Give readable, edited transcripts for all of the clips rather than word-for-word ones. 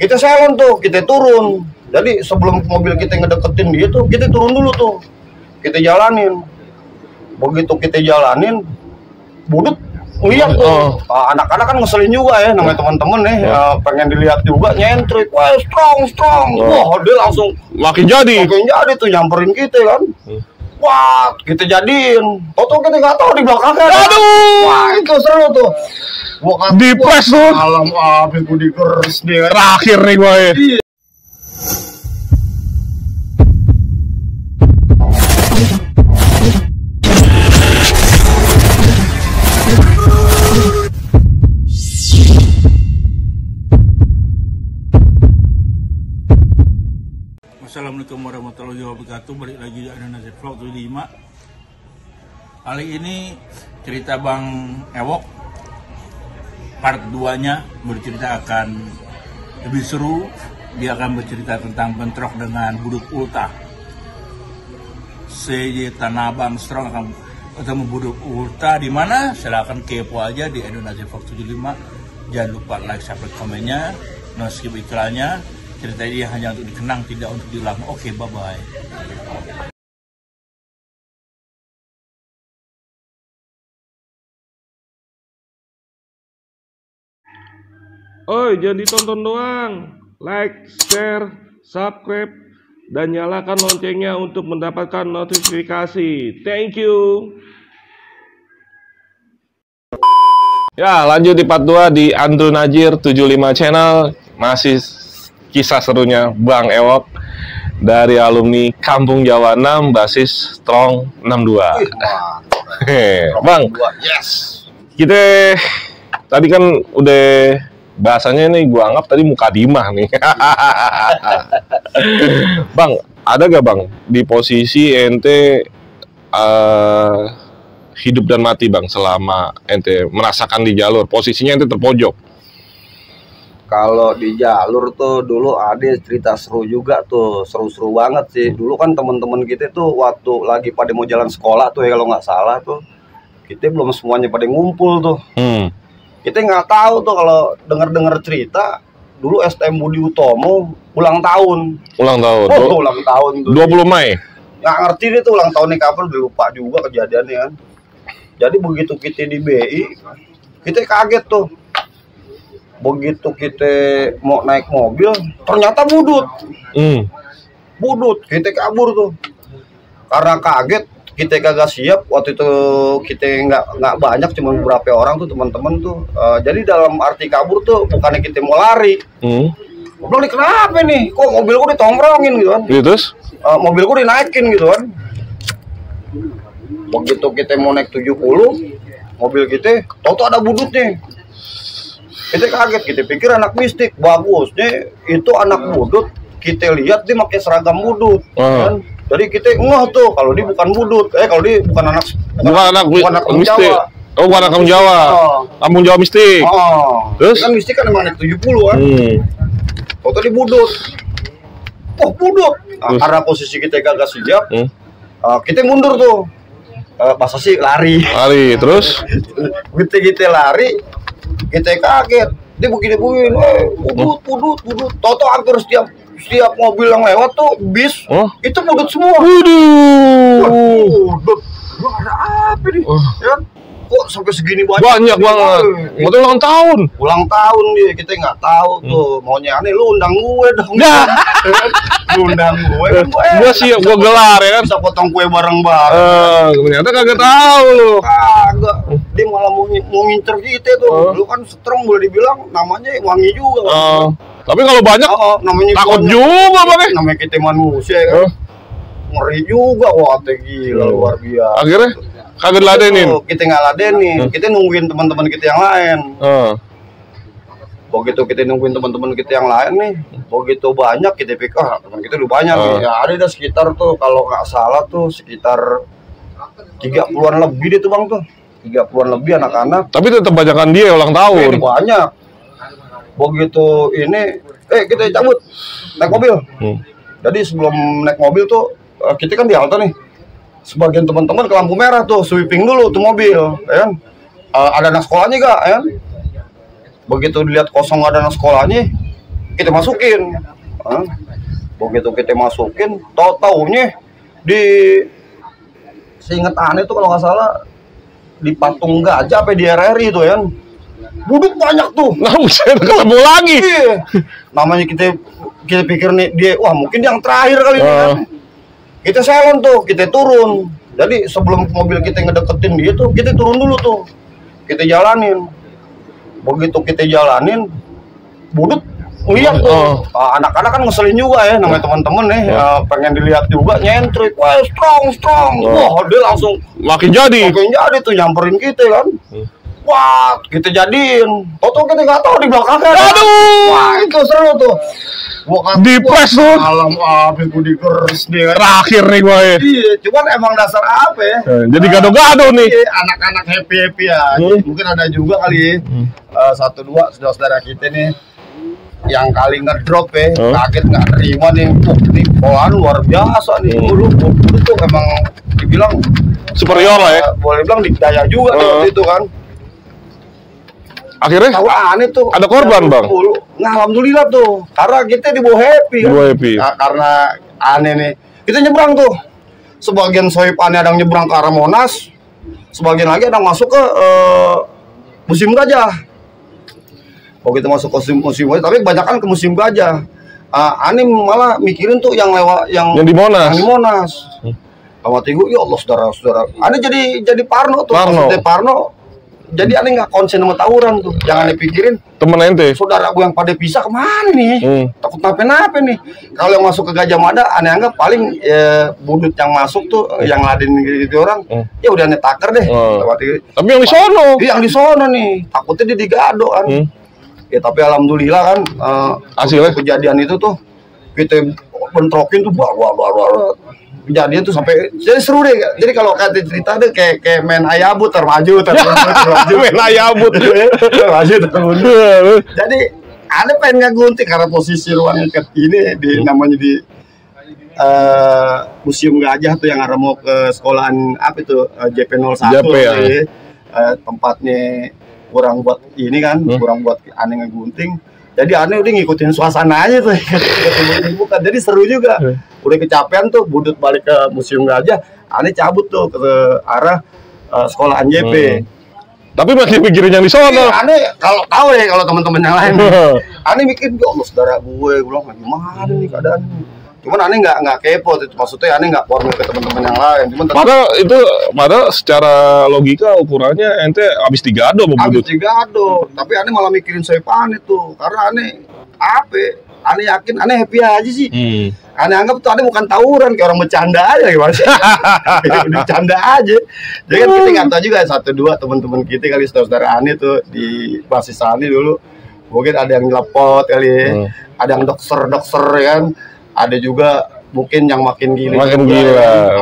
Kita silent tuh, kita turun. Jadi sebelum mobil kita ngedeketin dia tuh, kita turun dulu tuh. Kita jalanin. Begitu kita jalanin, budut lihat tuh. Anak-anak kan ngeselin juga ya, namanya teman-teman nih, pengen dilihat juga, nyentrik. Wah, strong. Wah, dia langsung makin jadi tuh nyamperin kita kan. Wah, kita jadiin. Toto kita nggak tahu di belakangnya. Aduh. Wah, itu seru tuh. Di press tuh. Malam habis gue dikeres nih. Terakhir nih gue. Assalamualaikum warahmatullahi wabarakatuh. Balik lagi di Adonazir Vlog 75. Kali ini cerita Bang Ewok part 2-nya bercerita akan lebih seru. Dia akan bercerita tentang bentrok dengan Budut Ulta. CJ Tanah Abang Strong akan ketemu Budut Ulta di mana? Silahkan kepo aja di Adonazir Vlog 75. Jangan lupa like, subscribe, komennya, no skip iklannya. Cerita ini hanya untuk dikenang, tidak untuk diulang. Oke, bye-bye. Oi, jangan ditonton doang. Like, share, subscribe, dan nyalakan loncengnya untuk mendapatkan notifikasi. Thank you. Ya, lanjut di part 2 di Adonazir 75 channel. Masih kisah serunya Bang Ewok dari alumni Kampung Jawa 6, basis Strong 62. Bang, yes. Kita tadi kan udah bahasanya nih, gua anggap tadi mukadimah nih. Bang, ada gak Bang di posisi ente hidup dan mati Bang selama ente merasakan di jalur, posisinya ente terpojok? Kalau di jalur tuh dulu ada cerita seru juga tuh, seru-seru banget sih. Dulu kan teman-teman kita tuh waktu lagi pada mau jalan sekolah tuh ya, kalau nggak salah tuh, kita belum semuanya pada ngumpul tuh. Kita nggak tahu tuh kalau dengar-dengar cerita dulu STM Budi Utomo ulang tahun. Ulang tahun. Ulang tahun tuh. 20 Mei. Nggak ngerti deh tuh ulang tahunnya kapan, udah lupa juga kejadiannya kan. Jadi begitu kita di BI, kita kaget tuh. Begitu kita mau naik mobil, ternyata budut. Budut, kita kabur tuh. Karena kaget, kita kagak siap. Waktu itu kita nggak banyak, cuma beberapa orang tuh teman-teman tuh. Jadi dalam arti kabur tuh bukannya kita mau lari. Belum kenapa nih? Kok mobil gua ditongkrongin gitu kan? Terus? Mobil gua dinaikin gitu kan? Begitu kita mau naik 70, mobil kita, tau ada budut nih. Kita kaget, kita pikir anak mistik. Bagusnya itu anak budut, kita lihat dia pakai seragam budut kan? Jadi kita ngeh tuh kalau dia bukan budut, kalau dia bukan anak mistik. Jawa. Oh, bukan anak Kampung Jawa. Kampung Jawa mistik. Terus kan mistik kan emang naik 70 kan. Oh, tadi budut. Oh, budut. Karena posisi kita kagak siap, kita mundur tuh. Masa sih lari, terus kita lari, kita kaget, dia begini-begini, budut. Toto hampir setiap mobil yang lewat tuh bis, itu budut semua. Budut, ada apa nih? Ya, kok sampai segini banyak banget. Mau ulang tahun. Ulang tahun dia, kita nggak tahu tuh. Maunya aneh, lu undang gue dong. Lu undang gue. Gue siap, gue gelar ya kan. Bisa potong kue bareng-bareng. Ternyata kagak tahu lu. Kagak. Dia malah mau ngincer kita tuh. Lu kan Strong boleh dibilang namanya wangi juga. Tapi kalau banyak, namanya takut juga Bang. Namanya kita manusia kan. Ngeri juga, wah gila luar biasa. Akhirnya kagak ladenin. Kita nggak ladenin, kita nungguin teman-teman kita yang lain. Begitu kita nungguin teman-teman kita yang lain nih, begitu banyak kita pikir teman kita udah banyak nih. Ya ada sekitar tuh kalau nggak salah tuh sekitar 30-an lebih deh tuh Bang tuh. 30-an lebih anak-anak. Tapi tetap banyakan dia ulang tahun. Banyak. Begitu ini, kita cabut naik mobil. Jadi sebelum naik mobil tuh kita kan di halte nih. Sebagian teman-teman ke lampu merah tuh, sweeping dulu tuh mobil, ya kan? Ada anak sekolahnya gak, ya kan? Begitu dilihat kosong ada anak sekolahnya, kita masukin. Begitu kita masukin, taunya di seinget aneh tuh kalau nggak salah di patung gajah apa di RRI itu ya, buduk banyak tuh. Nah, buset, ketemu lagi. Iya. Namanya kita pikir nih dia, wah mungkin yang terakhir kali ini kan. Kita selon tuh, kita turun. Jadi sebelum mobil kita ngedeketin dia tuh, kita turun dulu tuh. Kita jalanin. Begitu kita jalanin, budut ngeliat tuh. Anak-anak kan ngeselin juga ya, namanya teman-teman nih, pengen dilihat juga, nyentrik, wah strong. Wah dia langsung makin jadi tuh nyamperin kita kan. Wah kita jadiin, tau kita nggak tahu di belakangnya. Aduh, wah itu seru tuh. Di press tuh. Malam habis gue dikeres nih. Terakhir nih gue. Iya, cuman emang dasar apa ya? Jadi gado-gado nih. Anak-anak happy ya. Mungkin ada juga kali. Satu dua saudara kita nih yang kali ngedrop ya, kaget nggak terima nih. Nih bawaan luar biasa nih. Dulu tuh emang dibilang superior lah ya. Boleh bilang dikdaya juga waktu itu kan. Akhirnya aneh tuh. Ada korban bang? Nah alhamdulillah tuh, karena kita dibawa happy kan. Nah, karena aneh nih, kita nyebrang tuh. Sebagian soipannya ada yang nyebrang ke arah Monas, sebagian lagi ada yang masuk ke Museum Gajah. Oh kita masuk ke Museum Gajah, tapi kebanyakan ke Museum Gajah. Aneh malah mikirin tuh yang lewat yang di Monas. Yang di Monas. Sama Tigo, ya Allah saudara-saudara. Aneh jadi parno tuh. Maksudnya parno. Jadi aneh nggak konsen sama tawuran tuh. Yang aneh pikirin temen ente, saudara gue yang pada pisah kemana nih? Takut nape-nape nih. Kalau yang masuk ke Gajah Mada, aneh anggap paling budut yang masuk tuh, yang laden gitu orang. Ya udah aneh taker deh. Tapi yang di sono. Iya yang di sono nih. Takutnya dia digado kan. Ya tapi alhamdulillah kan. Hasilnya kejadian itu tuh kita bentrokin tuh baru. Kejadian tuh sampai jadi seru deh. Jadi kalau kata cerita deh kayak main ayabut termaju main ayabut termaju. Jadi ada pengen ngegunting karena posisi ruang ini di namanya di Museum Gajah tuh yang arah mau ke sekolahan apa itu JP01 ya. Tempatnya kurang buat ini kan, kurang buat aneh ngegunting. Jadi aneh udah ngikutin suasana aja tuh. Jadi seru juga. Udah kecapean tuh, budut balik ke Museum Gajah. Aneh cabut tuh ke arah sekolahan JP. Tapi masih mikirin yang di sono. Aneh kalau tahu ya kalau teman-teman yang lain. Aneh mikir, ya Allah saudara gue bilang gimana nih keadaan. Cuman aneh nggak kepo, maksudnya aneh nggak formil ke teman-teman yang lain. Cuman padahal secara logika ukurannya ente habis digado mau budut. Habis digado, tapi aneh malah mikirin soipan itu, karena aneh aneh yakin, aneh happy aja sih. Aneh anggap tuh aneh bukan tawuran, kayak orang bercanda aja gimana sih? Bercanda aja. Jadi kan kita nggak tahu juga satu dua teman-teman kita kali saudara aneh tuh di basis aneh dulu, mungkin ada yang nyelepot kali, ada yang dokter kan. Ada juga mungkin yang makin gila.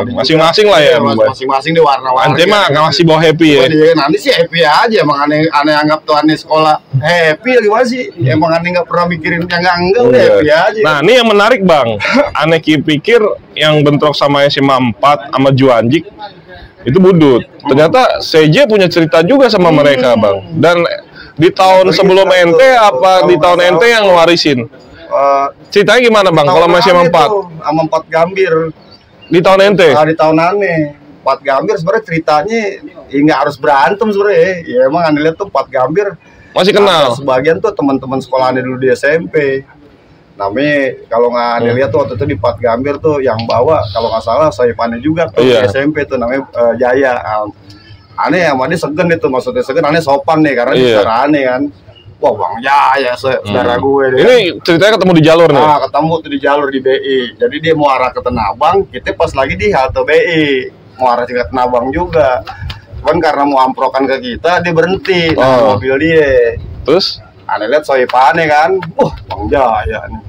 Masing-masing lah ya. Masing-masing di warna-warna. Ante mah nggak masih bawa happy ya. Nanti sih happy aja. Emang aneh anggap tuh aneh sekolah happy gimana sih? Emang aneh nggak pernah mikirin yang enggak udah happy aja. Nah ini yang menarik bang. Aneh pikir yang bentrok sama SMA 4 sama Juanjik itu budut. Ternyata CJ punya cerita juga sama mereka bang. Dan di tahun sebelum ente apa di tahun ente yang ngewarisin? Ceritanya gimana bang? Kalau masih sama 4 Gambir di tahun ente? Di tahun aneh 4 Gambir sebenarnya ceritanya nggak harus berantem sebenarnya. Ya emang aneh lihat tuh 4 Gambir masih kenal. Sebagian tuh teman-teman sekolah aneh dulu di SMP. Namanya kalau nggak aneh lihat tuh waktu itu di 4 Gambir tuh yang bawa kalau nggak salah saya panen juga tuh di SMP tuh namanya Jaya. Aneh sama dia segen itu, maksudnya segen aneh sopan nih karena dia secara aneh kan. Wah bang ya saudara gue deh. Ini ceritanya ketemu di jalur nih? Ketemu tuh di jalur di BI. Jadi dia mau arah ke Tanah Abang, kita pas lagi di halte BI mau arah ke Tanah Abang juga. Cuman karena mau amprokan ke kita, dia berhenti mobil dia. Terus? Aneh lihat soipannya kan, bang Jaya nih.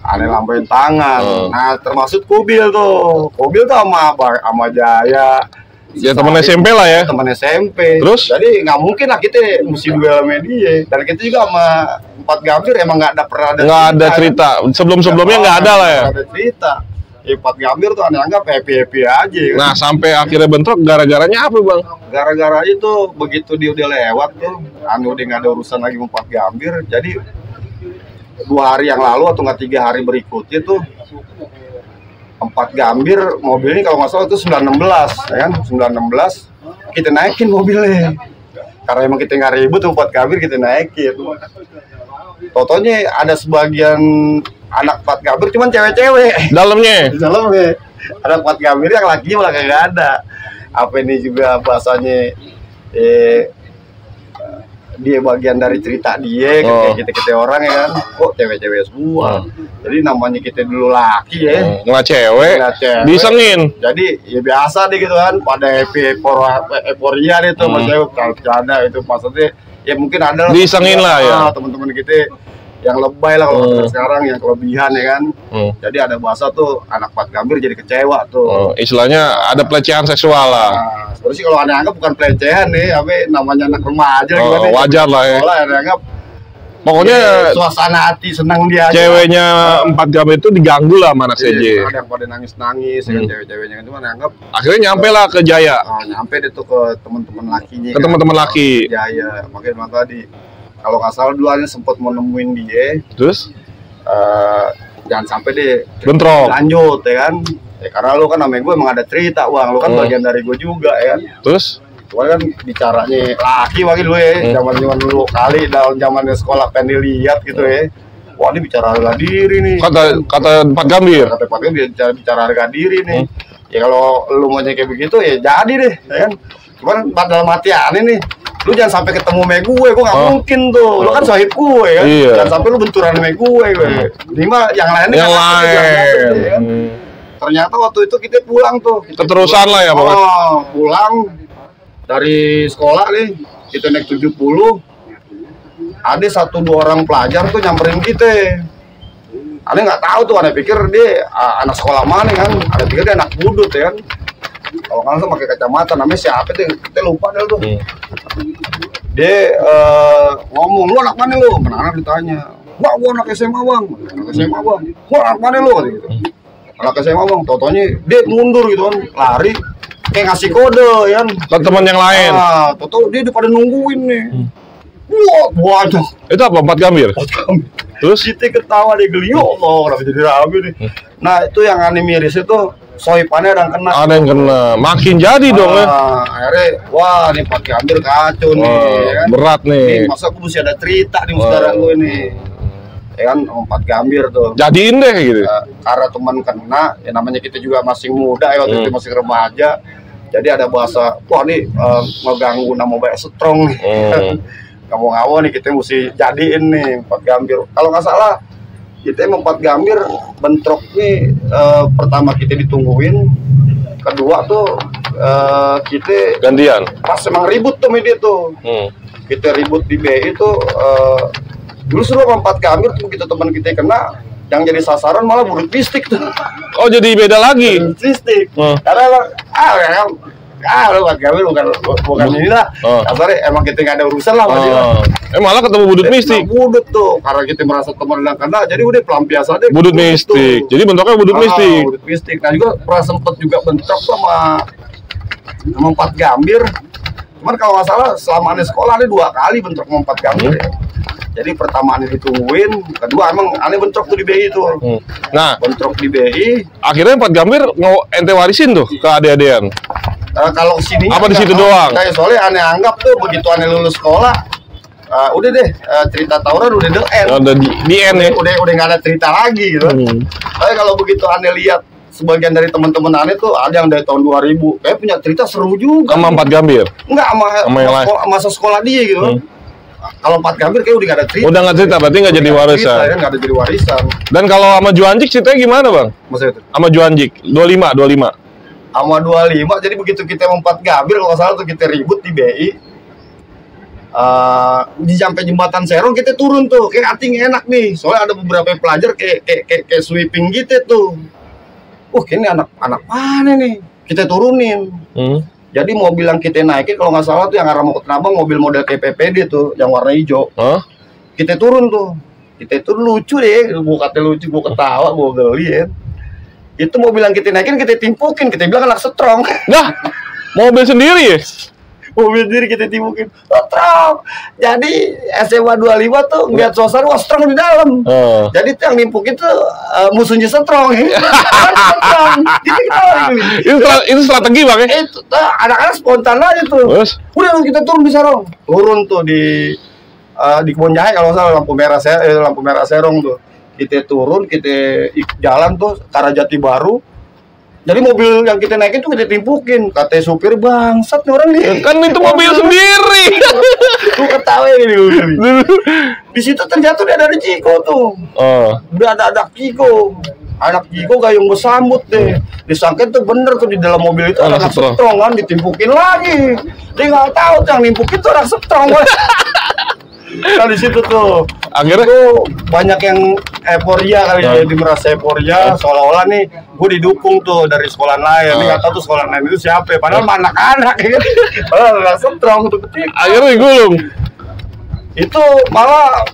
Aneh lambain tangan. Nah termasuk Kubil tuh sama Jaya. Ya teman SMP lah ya. Teman SMP. Terus? Jadi nggak mungkin lah kita mesti duel media. Dan kita juga sama 4 Gambir emang nggak ada cerita. Sebelum-sebelumnya nggak ada lah ya. Nggak ada cerita. 4 Gambir tuh aneh anggap happy aja. Nah sampai akhirnya bentrok gara-garanya apa bang? Gara-gara itu begitu dia udah lewat tuh, aneh udah nggak ada urusan lagi sama 4 Gambir. Jadi 2 hari yang lalu atau nggak 3 hari berikutnya tuh 4 Gambir mobil ini kalau nggak salah itu 916 ya kan, 916 kita naikin mobilnya karena emang kita nggak ribut tuh 4 Gambir kita naikin. Totonya ada sebagian anak 4 Gambir cuman cewek-cewek Dalamnya. ada 4 Gambir yang lakinya malah kagak ada. Apa ini juga bahasanya dia bagian dari cerita dia kayak kita orang ya kan, kok cewek-cewek semua. Jadi namanya kita dulu laki ya, nggak cewek, disengin. Jadi ya biasa deh gitu kan, pada euforia itu maksudnya bercanda itu maksudnya ya mungkin ada disengin lah ya teman-teman kita yang lebay lah kalau sekarang yang kelebihan ya kan. Jadi ada bahasa tuh anak 4 Gambir jadi kecewa tuh. Istilahnya ada pelecehan seksual lah. Terus sih kalau aneh anggap bukan pelecehan nih, tapi namanya anak remaja gimana? Wajar lah ya. Kalau aneh anggap pokoknya suasana hati senang dia. Ceweknya 4 Gambir itu diganggu lah sama anak CJ. Ada yang pada nangis-nangis kan cewek-ceweknya kan, cuma anggap akhirnya nyampe lah ke Jaya. Nyampe deh tuh ke teman-teman lakinya. Ke teman-teman laki. Jaya. Makanya tadi kalau nggak salah dulu aja sempat mau nemuin dia. Terus jangan sampai deh bentrok lanjut ya kan. Ya, karena lu kan namanya gue emang ada cerita Bang, lu kan bagian dari gue juga ya. Terus cuma kan bicaranya laki wakil lu ya, zaman dulu kali dalam zamannya sekolah pengen dilihat gitu ya. Wah ini bicara harga diri nih. Kata 4 Gambir. Kata 4 Gambir bicara harga diri nih. Ya kalau lu mau kayak begitu ya jadi deh, ya kan. Cuman dalam hati aneh nih, lu jangan sampai ketemu sama gue nggak mungkin tuh. Lu kan sahib gue ya. Jangan sampai lu benturan sama gue. Ini mah yang lainnya. Yang lain. Ya. Ternyata waktu itu kita pulang tuh. Keterusan lah ya pokoknya. Pulang dari sekolah nih, kita naik 70. Ada 1-2 orang pelajar tuh nyamperin kita. Aneh nggak tahu tuh, aneh pikir dia anak sekolah mana kan. Aneh pikir dia anak budut ya kan. Kalau kan pakai kacamata, namanya siapa tuh? Kita lupa deh tuh. Dia ngomong, lu anak mana lu? Mana ditanya. Wah, gua anak SMA Bang. Anak SMA Bang. Gua anak mana lu? Gitu. Anak SMA Bang, totonya dia mundur gitu kan, lari kayak ngasih kode ya kan. Ke teman yang lain. Toto dia pada nungguin nih. Wah, itu apa 4 Gambir? Terus kita ketawa deh geli, Allah, kenapa jadi rame nih. Nah, itu yang aneh miris itu soipannya ada yang kena. Ada yang kena. Makin jadi dong ya. Akhirnya, wah ini 4 Gambir kacau nih ya kan? Berat nih. Masa aku mesti ada cerita nih saudara gue nih. Ya kan 4 Gambir tuh. Jadiin deh gitu. Karena teman kena, ya namanya kita juga masih muda ya, waktu itu masih remaja. Jadi ada bahasa, wah nih ngeganggu nama baik strong nih. Ngomong-ngomong nih kita mesti jadiin nih 4 Gambir. Kalau nggak salah kita emang 4 Gambir bentrok nih, pertama kita ditungguin, kedua tuh kita gantian. Pas emang ribut tuh media tuh. Kita ribut di BI tuh. Dulu suruh 4 Gambir tuh begitu teman kita kena, yang jadi sasaran malah budut mistik tuh. Oh jadi beda lagi. Mistik. Karena emang lu 4 Gambir bukan inilah. Kasarnya emang kita nggak ada urusan lah sama dia. Malah ketemu budut mistik. Budut tuh, karena kita merasa teman yang kena, jadi udah pelampiasan deh. Budut mistik. Jadi bentuknya budut mistik. Budut mistik. Nah juga pernah sempet juga bentrok sama 4 Gambir. Cuman kalau nggak salah selama aneh sekolah ada 2 kali bentrok sama 4 Gambir ya. Jadi pertama aneh ditungguin, kedua emang aneh bentrok tuh di BI tuh. Nah, bentrok di BI. Akhirnya 4 Gambir mau ente warisin tuh ke adik-adikan. Kalau sini apa di situ doang? Soalnya aneh anggap tuh begitu aneh lulus sekolah, udah deh cerita tawuran udah the end. Udah di end ya. Udah nggak ada cerita lagi gitu. Tapi kalau begitu aneh lihat sebagian dari teman-teman aneh tuh ada yang dari tahun 2000, kayak punya cerita seru juga. Sama 4 Gambir? Enggak, sama masa sekolah dia gitu. Kalau 4 Gambir kayak udah gak ada cerita. Udah gak cerita, berarti gak jadi warisan. Gak ada jadi warisan. Dan kalau sama Juanjik ceritanya gimana Bang? Maksudnya itu? Sama Juanjik, 25. Sama 25, jadi begitu kita mau 4 Gambir, kalau salah tuh kita ribut di BI. Di sampai jembatan Serong kita turun tuh, kayak ating enak nih. Soalnya ada beberapa pelajar kayak sweeping gitu tuh. Kayaknya anak mana nih? Kita turunin. Jadi mobil yang kita naikin kalau nggak salah tuh yang arah mau ke Tanabang, mobil model KPPD tuh yang warna hijau. Kita turun tuh. Kita turun lucu deh, gue kata lucu, gue ketawa, gue geli ya. Itu mobil yang kita naikin kita timpukin, kita bilang anak strong. Nah, mobil sendiri ya? Mobil sendiri kita timbukin. Strong. Jadi SMA 25 tuh ngeliat suasana wah strong di dalam. Jadi tuh yang nimpukin tuh musuhnya strong. Strong. Gitu kita Itu strategi Bang ya? itu anak-anak spontan aja tuh. Terus? Udah kita turun di Serong. Turun tuh di Kebon Jahe kalau nggak salah lampu merah Serong tuh. Kita turun, kita jalan tuh ke arah Jati Baru. Jadi mobil yang kita naikin tuh kita timpukin. Kata supir bangsat nih orang nih. Kan itu mobil sendiri. Tuh ketawa ini. Di situ terjatuh dia dari Ciko tuh. Udah ada anak Ciko. Anak Ciko gayung bersambut deh. Disangka tuh bener tuh di dalam mobil itu anak strong kan ditimpukin lagi. Dia nggak tahu tuh yang nimpukin tuh anak strong. Kan di situ tuh akhirnya tuh banyak yang euforia kali ya, jadi merasa euforia seolah-olah nih gue didukung tuh dari sekolah lain. Ini nggak tahu tuh sekolah lain itu siapa, padahal anak-anak ya kan. Padahal nggak strong tuh ketik. Akhirnya digulung. Itu malah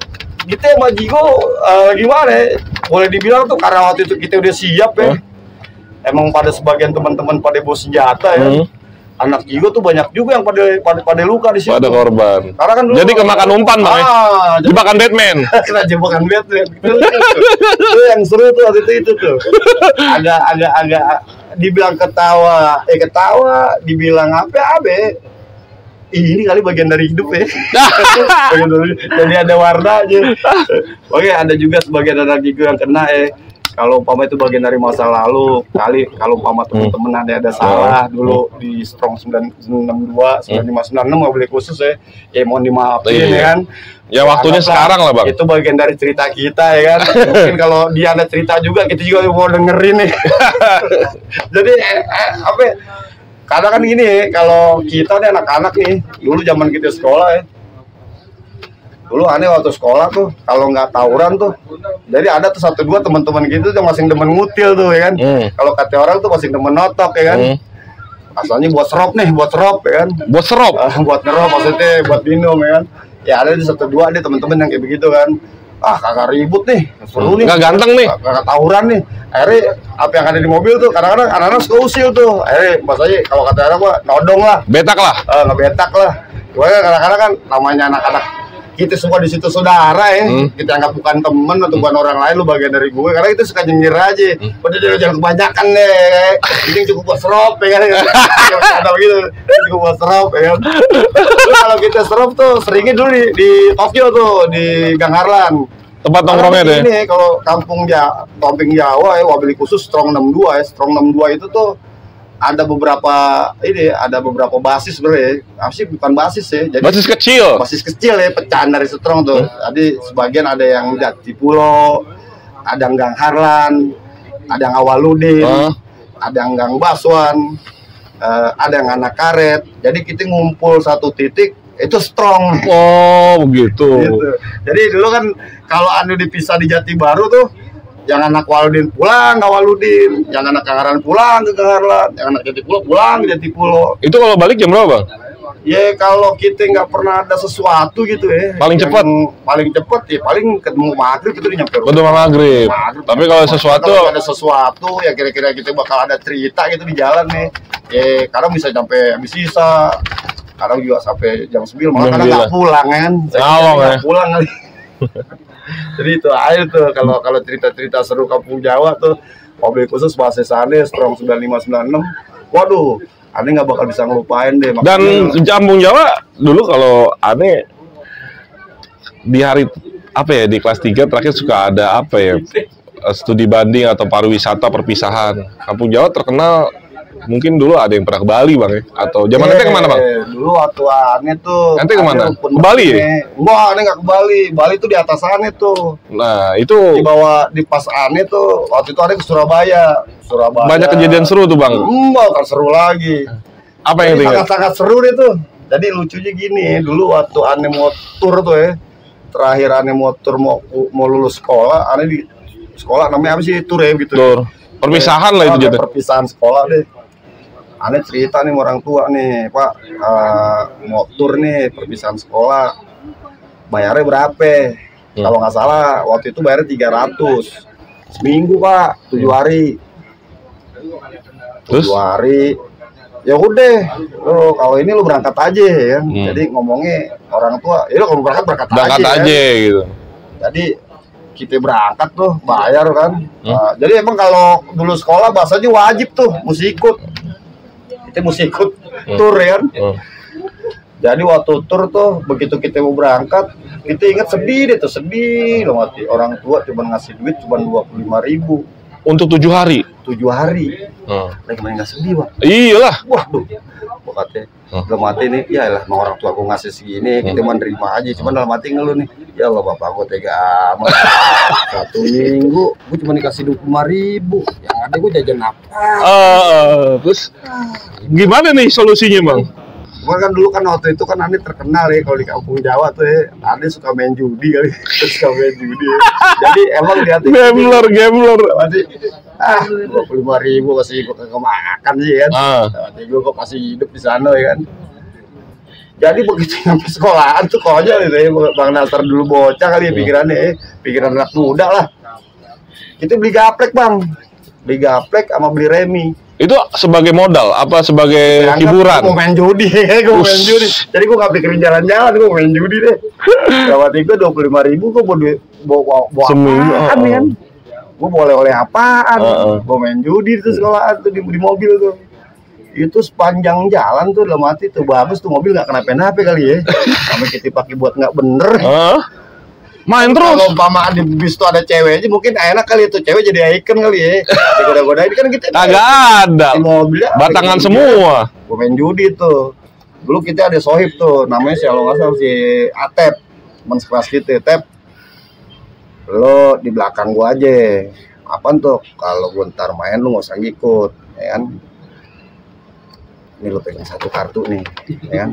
kita sama Jigo gimana ya? Boleh dibilang tuh karena waktu itu kita udah siap ya. Emang pada sebagian teman-teman pada bawa senjata ya. Anak Jigo tuh banyak juga yang pada luka di situ. Pada korban. Karena kan dulu jadi kemakan umpan Bang. Jebakan Batman. Kena jebakan Batman. Itu yang seru tuh waktu itu tuh. Agak dibilang ketawa, dibilang apa ini kali bagian dari hidup ya. Jadi ada warna aja. Oke, ada juga sebagian anak Jigo yang kena kalau umpama itu bagian dari masa lalu, kalau umpama teman-teman ada salah dulu di Strong 962, 9596 nggak boleh khusus ya mohon dimaafin ya kan. Ya waktunya sekarang lah Bang. Itu bagian dari cerita kita ya kan. Mungkin kalau dia ada cerita juga, kita juga mau dengerin nih. Jadi kadang kan gini kalau kita nih anak-anak nih, dulu zaman kita sekolah dulu aneh waktu sekolah tuh kalau nggak tawuran tuh jadi ada tuh 1-2 teman-teman gitu tuh masing demen ngutil tuh ya kan. Kalau kata orang tuh masing demen notok ya kan. Asalnya buat serop ya kan. Buat serop? Buat ngerop maksudnya buat minum ya kan. Ya ada di 1-2 ada teman-teman yang kayak begitu kan. Kagak ribut nih, seru nih, nggak ganteng nih, kagak tawuran nih. Akhirnya apa yang ada di mobil tuh kadang-kadang anak-anak suka usil tuh. Akhirnya masanya kalau kata orang gua nodong lah, betak lah, ngebetak lah. Cuma kadang-kadang kan namanya anak-anak kita semua di situ saudara ya. Kita anggap bukan temen atau bukan orang lain, lu bagian dari gue karena itu suka nyengir aja. Udah jangan kebanyakan deh. Ini cukup buat serop ya kan. Ada begitu. Cukup buat serop ya kan. Kalau kita serop tuh seringnya dulu di Tokyo tuh di Gang Harlan. Tempat nongkrongnya deh. Ini kalau kampung Jawa wabil khusus Strong 62 ya. Strong 62 itu tuh ada beberapa basis sebenarnya. Sih bukan basis ya. Jadi basis kecil ya, pecahan dari Strong tuh. Jadi sebagian ada yang Jatipulo, ada yang Gang Harlan, ada yang Awaludin, ada yang Gang Baswan, ada yang Anak Karet. Jadi kita ngumpul satu titik itu Strong. Oh begitu. Gitu. Jadi dulu kan kalau anu dipisah di Jati Baru tuh yang anak Waludin pulang ke Waludin, yang anak Kangaran pulang ke Kangaran, yang anak Jatipulo pulang ke Jatipulo. Itu kalau balik jam berapa Bang? Ya kalau kita nggak pernah ada sesuatu gitu ya. Paling cepat ya paling ketemu maghrib itu nyampe rumah. Ketemu maghrib. Tapi kalau sesuatu ada sesuatu ya kira-kira kita bakal ada cerita gitu di jalan nih. Ya kadang bisa sampai habis sisa, kadang juga sampai jam 9 malah kadang nggak pulang kan. Nggak pulang kali. Jadi itu air tuh kalau cerita-cerita seru kampung Jawa tuh mobil khusus bahasa sana Strong 9596. Waduh, aneh nggak bakal bisa ngelupain deh. Makanya, dan kampung Jawa dulu kalau aneh di hari di kelas 3 terakhir suka ada studi banding atau pariwisata perpisahan. Kampung Jawa terkenal mungkin dulu ada yang pernah ke Bali Bang ya? Atau zaman ente kemana Bang? Dulu waktu aneh tuh ente kemana? Ke Bali ya? Enggak, aneh nggak ke Bali. Bali tuh di atas aneh tuh. Nah itu di bawah di pas aneh tuh waktu itu aneh ke Surabaya. Banyak kejadian seru tuh Bang? Kan seru lagi. Apa yang tinggal? Sangat seru deh tuh. Jadi lucunya gini, dulu waktu aneh mau tur tuh ya, terakhir aneh mau tur mau lulus sekolah, aneh di sekolah namanya apa sih tur ya gitu. Tur. Perpisahan lah itu jatuh. Perpisahan sekolah deh. Aneh cerita nih orang tua nih, Pak, mau tur nih perpisahan sekolah, bayarnya berapa? Kalau nggak salah waktu itu bayarnya 300 seminggu Pak, 7 hari. 7 hari ya udah, lo kalau ini lo berangkat aja ya. Jadi ngomongnya orang tua, ya lo kalau berangkat aja ya. Gitu. Jadi kita berangkat tuh bayar kan. Nah, jadi emang kalau dulu sekolah bahasanya wajib tuh mesti ikut. Kita mesti ikut tur ya kan. Jadi waktu tur tuh begitu kita mau berangkat, kita ingat sedih deh tuh, sedih loh mati. Orang tua cuma ngasih duit cuma 25.000 untuk 7 hari. 7 hari. Lagi main nggak sedih, Bang. Iyalah. Waduh. Gua katanya, dalam hati nih, ya lah mau orang tua aku ngasih segini, kita menerima aja. Cuman dalam hati ngeluh nih, ya Allah bapak aku tega amat. 1 minggu, gua cuma dikasih 25.000. Yang ada gua jajan apa? Terus gimana nih solusinya, Bang? Gua kan dulu kan waktu itu kan Andi terkenal ya kalau di kampung Jawa tuh ya. Andi suka main judi kali. Suka main judi. Jadi emang dia gambler. Masih 25.000 kasih gua kagak makan sih kan. Nanti gua kasih hidup di sana ya kan. Jadi begitu sampai sekolahan tuh konyol itu ya. Bang Nasar dulu bocah kali ya pikirannya ya. Pikiran anak muda lah. Kita beli gaplek, Bang. Beli gaplek sama beli remi. Itu sebagai modal apa sebagai hiburan? Gue main judi, gue main judi. Jadi gue gak pikirin jalan-jalan, gue main judi deh. Dapat itu 25.000, gue bawa seminggu kan? Gue boleh oleh apaan? Gue main judi itu sekolahan tuh di mobil tuh. Itu sepanjang jalan tuh dalam hati tuh bagus tuh mobil nggak kenapa-napa kali ya. Sampai kita pakai buat nggak bener. Main terus. Kalau umpama di bis tuh ada cewek aja mungkin enak kali itu cewek jadi icon kali ya. Goda-godain kan kita. Kagak ada. Mobilnya batangan semua. Gue main judi tuh. Dulu kita ada sohib tuh, namanya si kalau nggak salah si Atep, teman sekelas kita. Tep, lo di belakang gua aja. Apaan tuh? Kalau gua ntar main lu nggak usah ngikut, ya kan? Ini lo pegang 1 kartu nih, ya kan?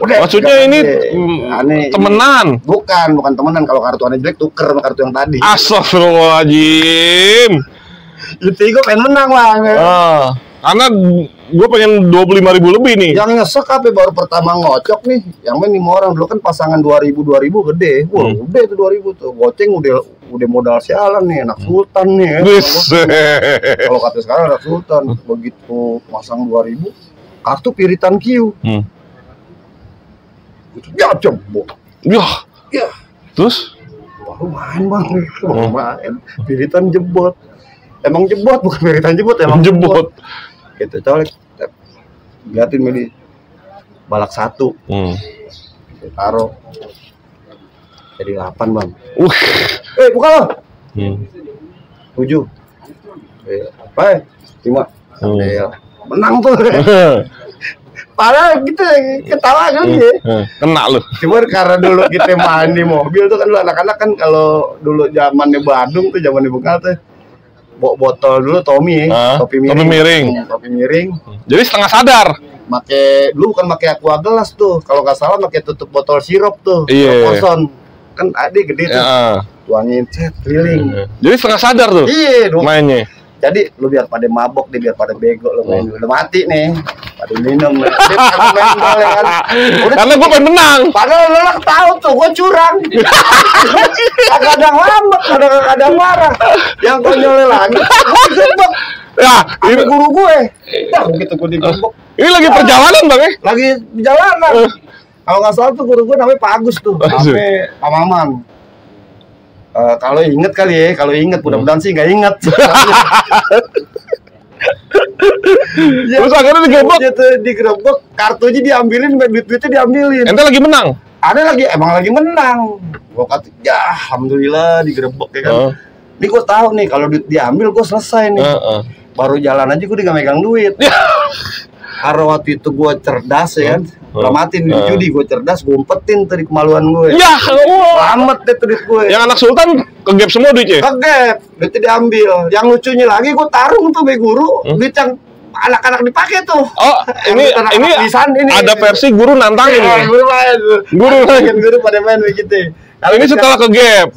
Udah, maksudnya ini aneh, temenan? Bukan temenan. Kalau kartu aneh jelek tuker sama kartu yang tadi. Astagfirullahaladzim. Itu gue pengen menang, Bang. Karena gue pengen 25.000 lebih nih. Yang nyesek apa baru pertama ngocok nih. Yang main 5 orang dulu kan pasangan 2.000 gede. Wah, udah itu 2.000 tuh. Goceng udah modal sialan nih, anak sultan nih. Kalau kata sekarang anak sultan, begitu pasang 2.000 kartu piritan Q. Ya jebol. Ya. Terus? Baru main, Bang. Main. Piritan jebot. Emang jebot bukan piritan jebot, emang jebot. Gitu colek. Liatin meli balak 1. Taruh. Jadi 8, Bang. Buka lo. 7. Apa? 5. Menang tuh. Padahal kita ketawa kan ya. Kena lu. Cuma karena dulu kita main di mobil tuh kan dulu anak-anak kan kalau dulu zamannya Badung tuh zamannya Bekal tuh bawa botol dulu topi miring. Jadi setengah sadar. Dulu bukan pakai aqua gelas tuh. Kalau nggak salah pakai tutup botol sirup tuh. Kosong. Kan ada gede tuh. Tuangin keliling. Jadi setengah sadar tuh. Iya, mainnya. Jadi lu biar pada mabok deh, biar pada bego lu main dulu. Udah mati nih. Pada minum. Main bola kan. Karena gue pengen menang. Padahal lu tahu tuh gue curang. Kadang lambat, kadang marah. Yang konyolnya lagi. Gembok. Ya, ini guru gue. Dah begitu gue digembok. Ini lagi perjalanan, Bang ya? Lagi perjalanan. Kalau nggak salah tuh guru gue namanya Pak Agus tuh. Sampai Pak Maman. Kalau inget kali ya, mudah-mudahan sih nggak inget. Terus akhirnya digerebek, kartunya diambilin, duit-duitnya diambilin. Ente lagi menang? Emang lagi menang. Gua kata, ya alhamdulillah digerebek ya kan. Ini gua tahu nih kalau duit diambil gua selesai nih. Baru jalan aja gua udah gak megang duit. Karena waktu itu gue cerdas ya kan, lamatin di judi, gue cerdas, gue umpetin tadi kemaluan gue. Ya, selamat deh duit gue. Yang anak sultan kegap semua duitnya? Kegap, duitnya diambil. Yang lucunya lagi gue tarung tuh be guru, duit yang anak-anak dipakai tuh. Oh, ini ada versi guru nantangin. Ya, guru pada main begitu. Ini setelah kegap.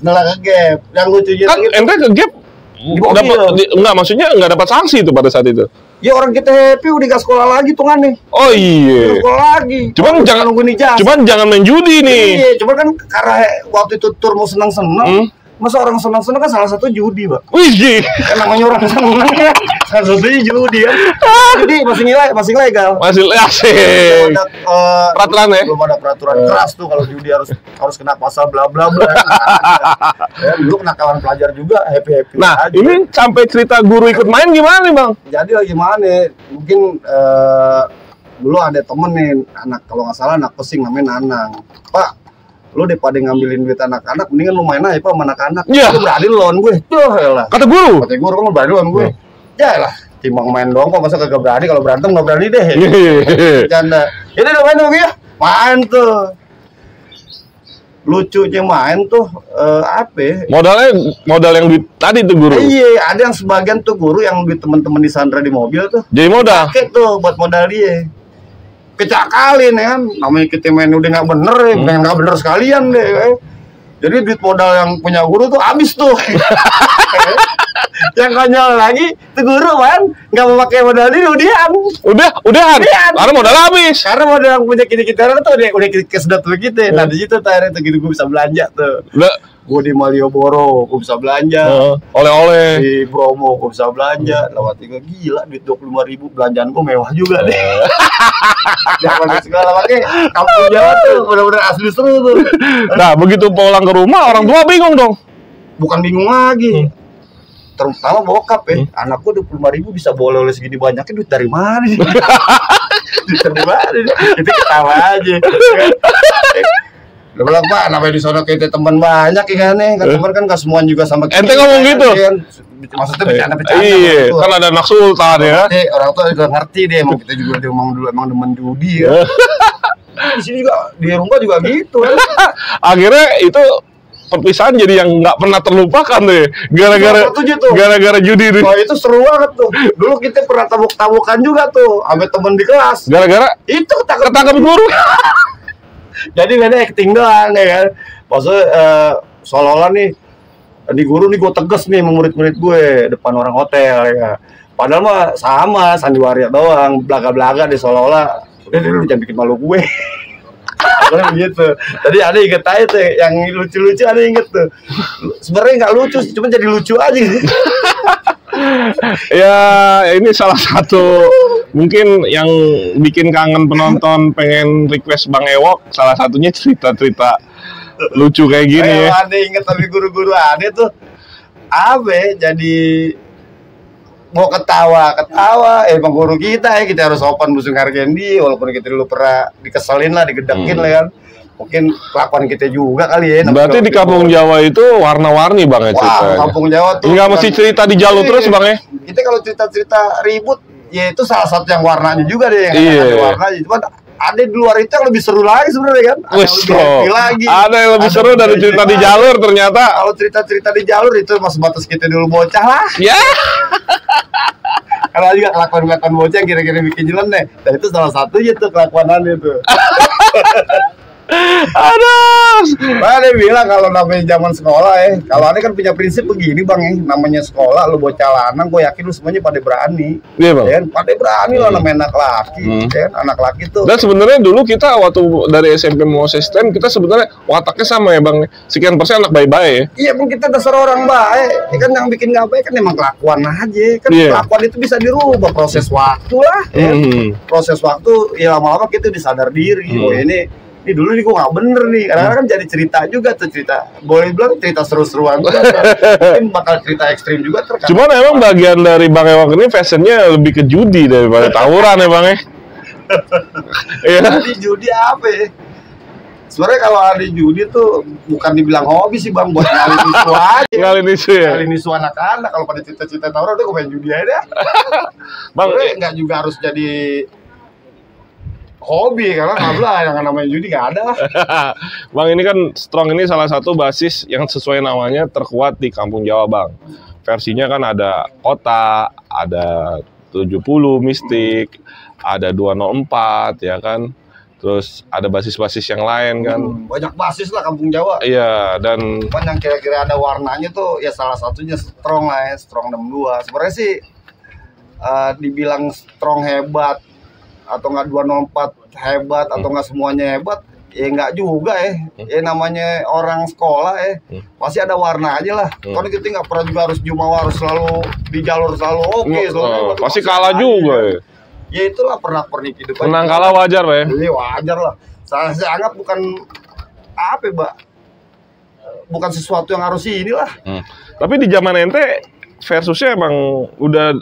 Yang lucunya kan ente kegap. Enggak, maksudnya enggak dapat sanksi itu pada saat itu. Ya orang kita happy udah gak sekolah lagi tuh kan nih. Oh iya. Sekolah lagi. Cuman jangan main judi nih. Iya, cuman kan karena waktu itu tur mau senang-senang. Masa orang senang-senang kan salah satu judi, Pak. Wih. Kan namanya orang senang ya. Salah satunya judi kan. Jadi masih legal. Masih asik. Belum ada, Peraturan ya? Belum ada peraturan keras tuh kalau judi harus kena pasal bla bla bla. Ya, dulu kenakalan pelajar juga happy Nah, aja. ini sampai cerita guru ikut main gimana nih, Bang? Jadi lagi mana? Mungkin dulu ada temen nih anak, kalau nggak salah anak pesing namanya Nanang. Pak, lu daripada ngambilin duit anak-anak, mendingan lu main aja Pak sama anak-anak. Iya. Lu berani lawan gue. Tuh lah. Kata guru. Kata guru kamu berani lawan gue. Ya lah, timbang main doang kok, masa kagak berani, kalau berantem nggak berani deh. Canda. Ini udah main sama dia. Main tuh. Lucunya main tuh apa ya? Modal yang duit tadi tuh guru. Iya, ada yang sebagian tuh guru yang duit teman-teman disandra di mobil tuh. Jadi modal. Pakai tuh buat modal dia. Kecakalin ya kan, namanya kita main udah nggak bener ya, pengen nggak bener sekalian deh. Jadi duit modal yang punya guru tuh habis tuh. Yang konyol lagi, tuh guru kan nggak mau pakai modal ini Udahan. Karena modal habis. Karena modal yang punya kita tuh udah kesedot begitu. Nah di situ akhirnya tuh gitu gue bisa belanja tuh. Gue di Malioboro gue bisa belanja. Oleh-oleh. Di Bromo gue bisa belanja. Lewat tiga gila duit 25.000, belanjaan gue mewah juga deh. Jangan segala pakai kampung Jawa tuh benar-benar asli seru tuh. Nah, begitu pulang ke rumah orang tua bingung dong. Bukan bingung lagi. Terutama bokap ya, anak gue 25.000 bisa boleh oleh segini banyaknya, duit dari mana sih? Duit dari mana? Itu ketawa aja. Udah bilang Pak, namanya di sana kita teman banyak ya kan nih, kan teman kan gak semuanya juga sama kita. Ente ngomong gitu? Kan? Maksudnya bercanda-bercanda. Iya, kan ada anak sultan ya. Orang tua juga ngerti deh, emang kita juga emang demen judi ya. Di sini juga, di rumah juga gitu kan. Akhirnya itu perpisahan jadi yang nggak pernah terlupakan deh, gara-gara judi deh. Wah itu seru banget tuh. Dulu kita pernah tabuk-tabukan juga tuh, sampai temen di kelas. Gara-gara itu ketangkep guru. Jadi beda acting doang ya kan. Maksudnya seolah-olah nih di guru nih gue tegas nih sama murid-murid gue depan orang hotel ya. Padahal mah sama sandiwara doang, belaga-belaga deh seolah-olah. Udah dulu jangan bikin malu gue. Karena begitu. Tadi ada inget aja tuh, yang lucu-lucu ada inget tuh. Sebenarnya nggak lucu, cuma jadi lucu aja. Ya ini salah satu mungkin yang bikin kangen penonton pengen request Bang Ewok. Salah satunya cerita-cerita lucu kayak gini. Ada inget tapi guru-guru ada tuh. Abe jadi mau ketawa emang guru kita ya, kita harus sopan musuh hargain dia, walaupun kita dulu pernah dikeselin lah, digedekin lah kan, mungkin kelakuan kita juga kali ya. Berarti di kampung Jawa itu warna-warni Bang ya ceritanya. Wah, kampung Jawa tuh nggak mesti cerita di jalur terus Bang ya. Kita kalau cerita ribut ya itu salah satu yang warnanya juga deh, yang ada warnanya. Cuman ada di luar itu yang lebih seru lagi sebenarnya kan. Ada yang lebih happy lagi. Ada yang lebih seru dari cerita di jalur ternyata. Kalau cerita di jalur itu masih batas kita dulu bocah lah. Ya. Karena juga kelakuan bocah yang kira-kira bikin nyeleneh. Dan itu salah satunya tuh kelakuanannya tuh. Aduh. Dia bilang kalau namanya zaman sekolah ya, kalau aneh kan punya prinsip begini Bang ya, namanya sekolah lu bocah lanang, gue yakin lu semuanya pada berani. Iya Bang. Ya, pada berani lah namanya anak laki, ya, anak laki tuh. Dan sebenarnya dulu kita waktu dari SMP mau STM kita sebenarnya wataknya sama ya Bang. Sekian persen anak baik-baik ya. Iya, pun kita dasar orang baik. Ya kan yang bikin nggak baik kan emang kelakuan aja. Kan kelakuan itu bisa dirubah proses waktu lah. Ya. Proses waktu, ya lama-lama kita disadar diri. Oh ini dulu nih gue nggak bener nih, karena kan jadi cerita juga tuh, cerita boleh bilang cerita seru-seruan juga, mungkin bakal cerita ekstrim juga terkadang. Cuman emang bagian dari Bang Ewok ini fashionnya lebih ke judi daripada tawuran ya Bang ya. Jadi judi apa ya? Sebenarnya kalau ada judi tuh bukan dibilang hobi sih Bang, buat ngalin isu aja. Ngalin isu ya? Ngalin isu anak-anak, kalau pada cita-cita tawuran tuh gue main judi aja deh. Bang, nggak juga harus jadi hobi, karena kablah yang namanya judi nggak ada. Bang, ini kan Strong ini salah satu basis yang sesuai namanya terkuat di kampung Jawa Bang. Versinya kan ada kota, ada 70 mistik, ada 204 ya kan. Terus ada basis-basis yang lain kan. Banyak basis lah kampung Jawa. Iya, dan cuman yang kira-kira ada warnanya tuh ya salah satunya Strong lah ya, Strong 62. Sebenarnya sih dibilang Strong hebat atau nggak 204 hebat atau nggak semuanya hebat, Ya enggak juga ya namanya orang sekolah pasti ada warna aja lah. Kalau kita nggak pernah juga harus jumawa harus selalu di jalur selalu selalu pasti kalah juga ya itulah pernak-pernik hidup. Menang kalah wajar ya. Iya wajar lah. Saya anggap bukan apa Mbak, bukan sesuatu yang harus inilah. Tapi di zaman ente versusnya emang udah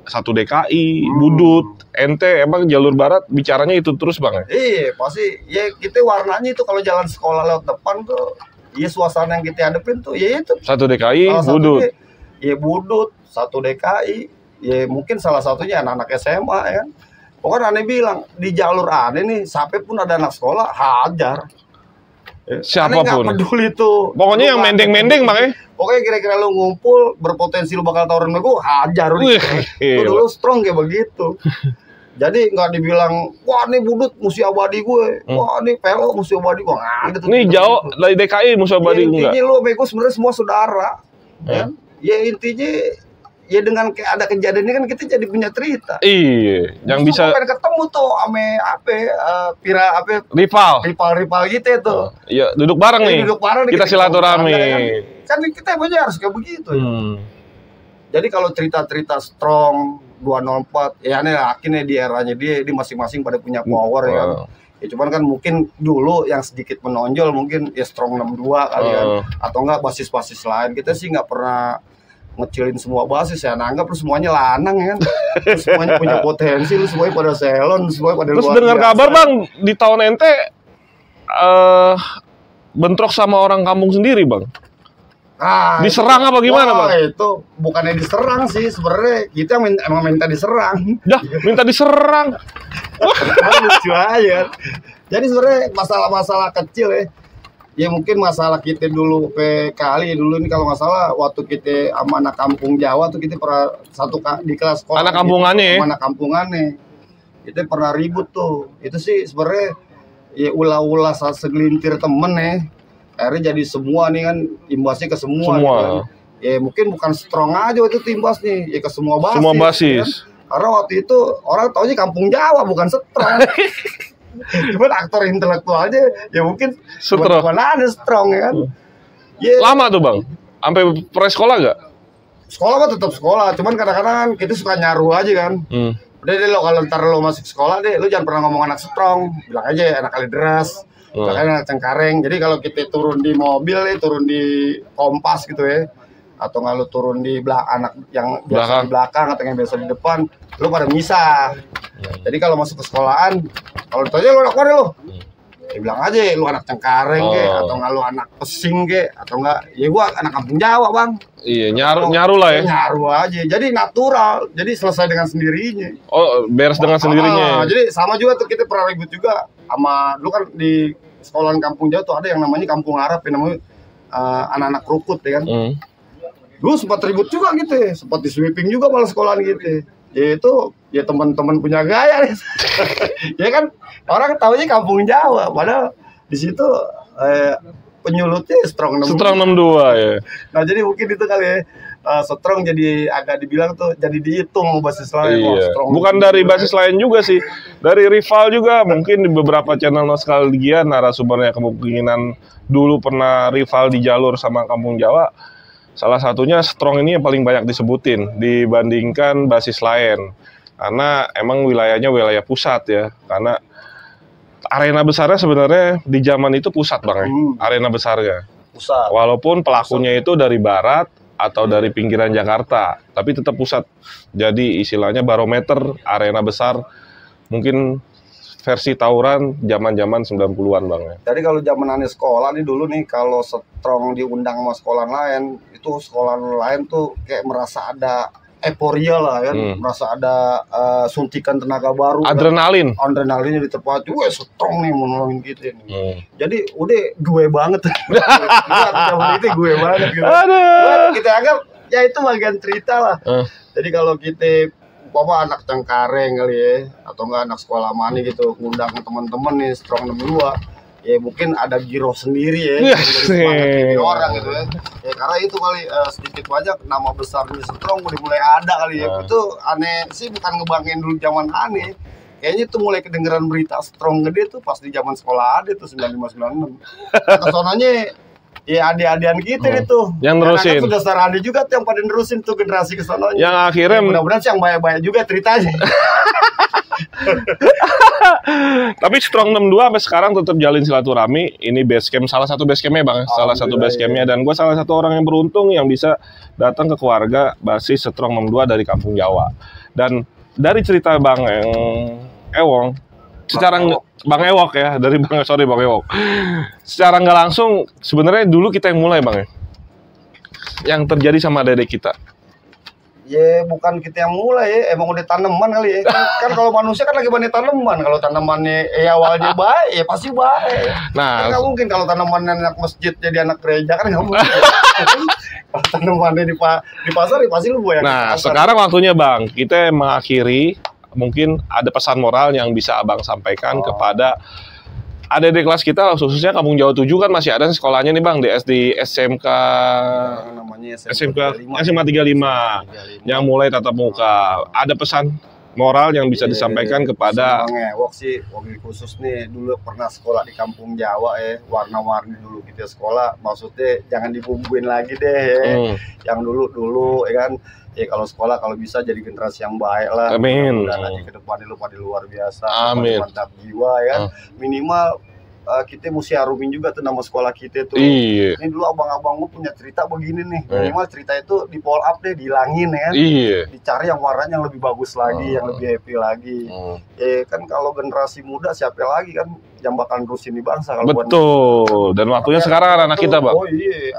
1 DKI, Budut, ente emang jalur barat bicaranya itu terus Bang ya? Iya pasti, ya kita warnanya itu kalau jalan sekolah lewat depan tuh, ya suasana yang kita hadapin tuh, ya itu 1 DKI, Budut. Ya Budut, 1 DKI, ya mungkin salah satunya anak-anak SMA ya. Pokoknya aneh bilang, di jalur aneh nih, sampai pun ada anak sekolah, hajar. Siapapun. Aneh nggak peduli tuh. Pokoknya yang mendeng-mendeng Bang ya? Pokoknya kira-kira lu ngumpul berpotensi lu bakal tawuran sama gue, hajar lu. Itu dulu strong kayak begitu. Jadi nggak dibilang, wah ini Budut musuh abadi gue, wah ini Pelo musuh abadi gue, nggak ada tuh. Ini jauh dari DKI musuh abadi enggak? Intinya lu sama gue sebenarnya semua saudara. Ya intinya, ya dengan kayak ada kejadian ini kan kita jadi punya cerita. Iya, yang bisa pengen ketemu tuh ame rival gitu itu. Iya, duduk bareng nih. Duduk bareng kita silaturahmi. Kan kita aja harus kayak begitu. Jadi kalau cerita-cerita strong 204, ya aneh akhirnya di eranya dia masing-masing pada punya power ya kan. Ya cuman kan mungkin dulu yang sedikit menonjol mungkin ya strong 62 kali kan, atau enggak basis-basis lain. Kita sih nggak pernah ngecilin semua basis ya, anggap lu semuanya lanang ya kan. Lu semuanya punya potensi, lu semuanya pada selon, semuanya pada Terus luar dengar biasa. kabar Bang, di tahun ente bentrok sama orang kampung sendiri Bang. Diserang apa gimana Bang? Itu bukannya diserang sih sebenarnya, kita emang minta diserang. Dah, minta diserang. Lucu aja. Jadi sebenarnya masalah-masalah kecil ya mungkin masalah kita dulu kali dulu ini kalau nggak salah waktu kita sama anak kampung Jawa tuh kita pernah di kelas sekolah. Anak kampungannya Anak kampungannya. Kita pernah ribut tuh. Itu sih sebenarnya ya ulah-ulah segelintir temen akhirnya jadi semua nih kan, imbasnya ke semua. Gitu kan. Ya mungkin bukan strong aja itu imbas nih, ya ke semua basis. Semua basis. Kan? Karena waktu itu orang taunya kampung Jawa bukan strong. Cuman aktor intelektualnya ya mungkin strong. Mana ada strong ya kan. Lama tuh Bang? Sampai sekolah nggak? Sekolah mah tetap sekolah, cuman kadang-kadang kita suka nyaru aja kan. Udah deh lo kalau ntar lo masuk sekolah deh, lo jangan pernah ngomong anak strong, bilang aja anak kalideras. Makanya Cengkareng. Jadi kalau kita turun di mobil turun di Kompas gitu ya, atau nggak lu turun di anak yang biasa di belakang atau yang biasa di depan, lu pada misah. Jadi kalau masuk ke sekolahan, kalau ditanya lu anak mana lu? Ya bilang aja lu anak Cengkareng atau nggak lu anak Pesing atau nggak, ya gua anak kampung Jawa Bang. Iya, nyaru lah ya. Nyaru aja. Jadi natural. Jadi selesai dengan sendirinya. Oh, beres dengan sendirinya. Jadi sama juga tuh kita pernah ribut juga sama dulu kan di sekolahan kampung Jawa tuh ada yang namanya kampung Arab yang namanya anak-anak Krukut ya kan. Dulu sempat ribut juga gitu ya, sempat di sweeping juga malah sekolahan gitu. Ya itu ya teman-teman punya gaya nih. Ya kan orang tahunya kampung Jawa, padahal di situ penyulutnya strong 62. Strong 62 ya. Nah jadi mungkin itu kali ya, strong jadi agak dibilang tuh jadi dihitung basis lain. Iya. Bukan dari basis lain juga sih, dari rival juga. Mungkin di beberapa channel nostalgia narasumbernya kemungkinan dulu pernah rival di jalur sama kampung Jawa. Salah satunya strong ini yang paling banyak disebutin dibandingkan basis lain. Karena emang wilayahnya wilayah pusat ya. Karena arena besarnya sebenarnya di zaman itu pusat Bang ya. Arena besarnya. Pusat. Walaupun pelakunya itu dari barat atau dari pinggiran Jakarta, tapi tetap pusat. Jadi istilahnya barometer arena besar mungkin versi tawuran zaman-zaman 90-an Bang ya. Jadi kalau zaman aneh sekolah nih dulu nih, kalau strong diundang sama sekolah lain, itu sekolah lain tuh kayak merasa ada euforia lah kan, merasa ada suntikan tenaga baru. Adrenalin. Kan? Adrenalinnya diterpacu, wah strong nih mau nolongin kita nih. Jadi udah gue banget. Zaman itu gue banget. Gitu. Kita anggap ya itu bagian cerita lah. Jadi kalau kita anak Cengkareng kali ya, atau enggak anak sekolah mana gitu, ngundang teman-teman nih strong 62, ya mungkin ada giroh sendiri ya, dari orang gitu ya. Ya karena itu kali sedikit banyak nama besarnya strong udah mulai ada kali ya. Itu aneh sih, bukan ngebanggain dulu zaman aneh, Kayaknya tuh mulai kedengeran berita strong gede tuh pas di zaman sekolah ada tuh 9596. Nah, kesonanya ya adik-adian kita itu. Yang nerusin. Sudah saudara adik juga tuh yang pada nerusin tuh generasi kesonanya. Yang akhirnya mudah-mudahan sih yang banyak-banyak juga ceritanya. Tapi Strong 62 sampai sekarang tetap jalin silaturahmi. Ini base camp, salah satu base campnya Bang, salah satu base campnya. Dan gue salah satu orang yang beruntung yang bisa datang ke keluarga basis Strong 62 dari Kampung Jawa. Dan dari cerita Bang Ewok, secara Bang Ewok ya, dari Bang Ewok. Secara nggak langsung, sebenarnya dulu kita yang mulai Bang ya. Yang terjadi sama dedek kita. Ya bukan kita yang mulai ya, emang udah tanaman kali ya. Kan kalau manusia kan lagi banyak tanaman. Kalau tanamannya awalnya baik, ya pasti baik. Nah, nggak mungkin kalau tanamannya anak masjid jadi anak gereja kan nggak mungkin. Kalau tanamannya di pasar ya pasti lu buat. Nah, sekarang waktunya Bang, kita mengakhiri. Mungkin ada pesan moral yang bisa Abang sampaikan kepada adik-adik kelas kita, khususnya Kampung Jawa 7 kan masih ada sekolahnya nih Bang, di SD SMK namanya SMA 35 yang mulai tatap muka. Ada pesan moral yang bisa disampaikan kepada Bang Ewok sih, wabil khusus nih, dulu pernah sekolah di Kampung Jawa ya, warna-warni dulu kita sekolah, maksudnya jangan dibumbuin lagi deh ya. Yang dulu ya kan. Ya kalau sekolah kalau bisa jadi generasi yang baik lah. Amin. Dan nanti ke depan lu pada luar biasa. Amin. Mantap jiwa ya. Minimal kita mesti harumin juga tuh nama sekolah kita tuh. Iya. Ini dulu abang-abang gue punya cerita begini nih. Minimal cerita itu di pull up deh, dihilangin ya kan. Iya. Dicari yang warnanya yang lebih bagus lagi, yang lebih happy lagi. Kan kalau generasi muda siapa lagi kan yang bakal nerusin di bangsa kalau betul. Dan waktunya sekarang anak kita, Bang. Oh iya,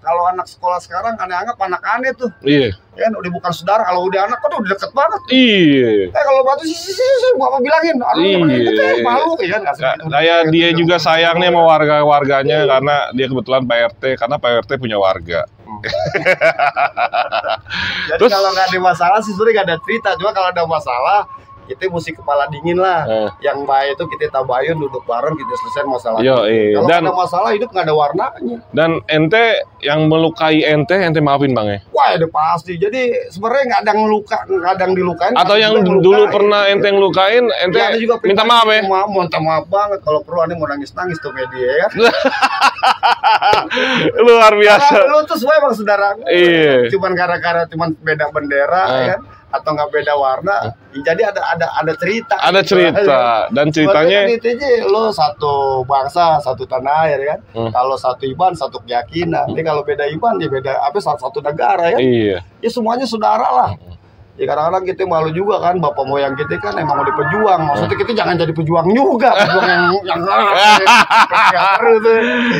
kalau anak sekolah sekarang aneh-anggap anak aneh tuh. Iya. Kan udah bukan saudara, kalau udah anak kan udah deket banget. Iya. Kalau batu sih Bapak bilangin, malu ya kan. Kayak dia juga sayang nih sama warga-warganya karena dia kebetulan Pak RT, karena Pak RT punya warga. Jadi terus, kalau nggak ada masalah sih sebenarnya nggak ada cerita, cuma kalau ada masalah kita mesti kepala dingin lah. Yang baik itu kita tabayun, duduk bareng, kita selesai masalah. Kalau ada masalah hidup nggak ada warnanya. Dan ente yang melukai ente maafin Bang ya? Wah udah pasti. Jadi sebenarnya nggak ada yang dilukain. Atau yang dulu pernah ente ngelukain, ente ya, juga minta maaf ya? Minta maaf banget. Kalau perlu aneh mau nangis-nangis tuh media ya. Luar biasa. Lu tuh semua emang saudara. Iya. Cuman gara-gara beda bendera ya kan? Atau nggak beda warna, jadi ada cerita. Ada cerita dan ceritanya. Intinya lo satu bangsa, satu tanah air kan. Kalau satu iman, satu keyakinan. Jadi kalau beda iman, ya beda satu negara ya. Iya. Ya semuanya saudara lah. Ya kadang-kadang kita malu juga kan, bapak moyang kita kan emang udah pejuang. Maksudnya kita jangan jadi pejuang juga, pejuang yang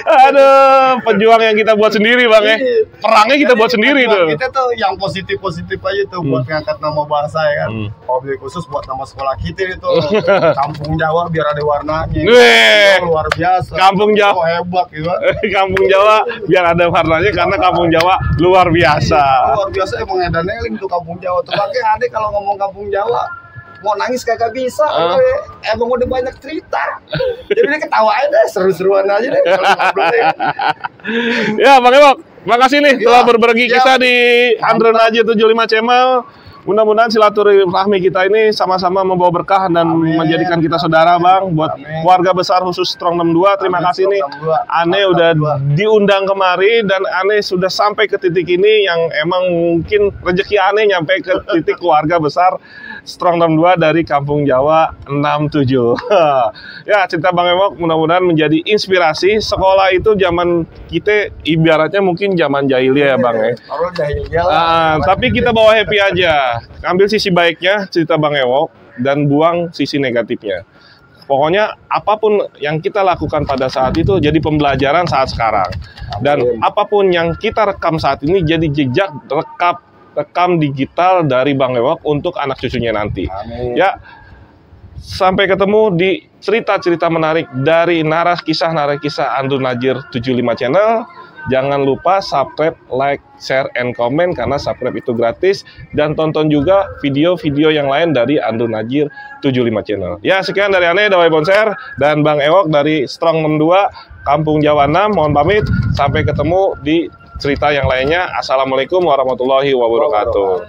aduh, pejuang yang kita buat sendiri Bang ya. Perangnya kita buat sendiri tuh. Kita tuh yang positif-positif aja tuh buat ngangkat nama bangsa ya kan. Mobil khusus buat nama sekolah kita itu Kampung Jawa biar ada warnanya. Luar biasa. Kampung Jawa hebat gitu. Kampung Jawa biar ada warnanya karena Kampung Jawa luar biasa. Luar biasa emang edan-eling tuh Kampung Jawa tuh. Makanya adek kalau ngomong Kampung Jawa mau nangis kagak bisa, emang udah banyak cerita. Jadi dia ketawa aja deh, seru-seruan aja deh. Ya Bang Ewok, makasih nih telah berbagi kisah di Andrew Najir 75 Channel. Mudah-mudahan silaturahmi kita ini sama-sama membawa berkah dan menjadikan kita saudara Bang. Buat warga besar khusus Strong 62, terima kasih nih. Ane udah diundang kemari dan Ane sudah sampai ke titik ini yang emang mungkin rezeki Ane nyampe ke titik keluarga besar Strong 62 dari Kampung Jawa 67. Ya, cerita Bang Ewok mudah-mudahan menjadi inspirasi. Sekolah itu zaman kita ibaratnya mungkin zaman jahiliyah ya Bang ya. Tapi kita bawa happy aja. Ambil sisi baiknya cerita Bang Ewok dan buang sisi negatifnya. Pokoknya apapun yang kita lakukan pada saat itu jadi pembelajaran saat sekarang. Dan apapun yang kita rekam saat ini jadi jejak rekam digital dari Bang Ewok untuk anak cucunya nanti. Ya, sampai ketemu di cerita-cerita menarik dari kisah Andrew Najir 75 Channel. Jangan lupa subscribe, like, share, and comment karena subscribe itu gratis. Dan tonton juga video-video yang lain dari Andrew Najir 75 Channel. Ya, sekian dari Ane, Dawai Bonser, dan Bang Ewok dari Strong 62, Kampung Jawa 6. Mohon pamit, sampai ketemu di cerita yang lainnya. Assalamualaikum warahmatullahi wabarakatuh.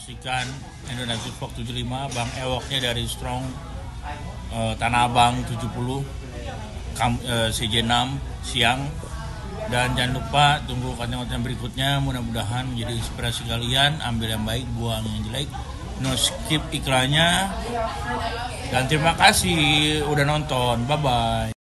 menyaksikan Indonesia Vlog 75. Bang Ewoknya dari Strong Tanah Abang 70 CJ6 siang. Dan jangan lupa tunggu konten-konten berikutnya, mudah-mudahan menjadi inspirasi kalian. Ambil yang baik, buang yang jelek, no skip iklannya. Dan terima kasih udah nonton, bye-bye.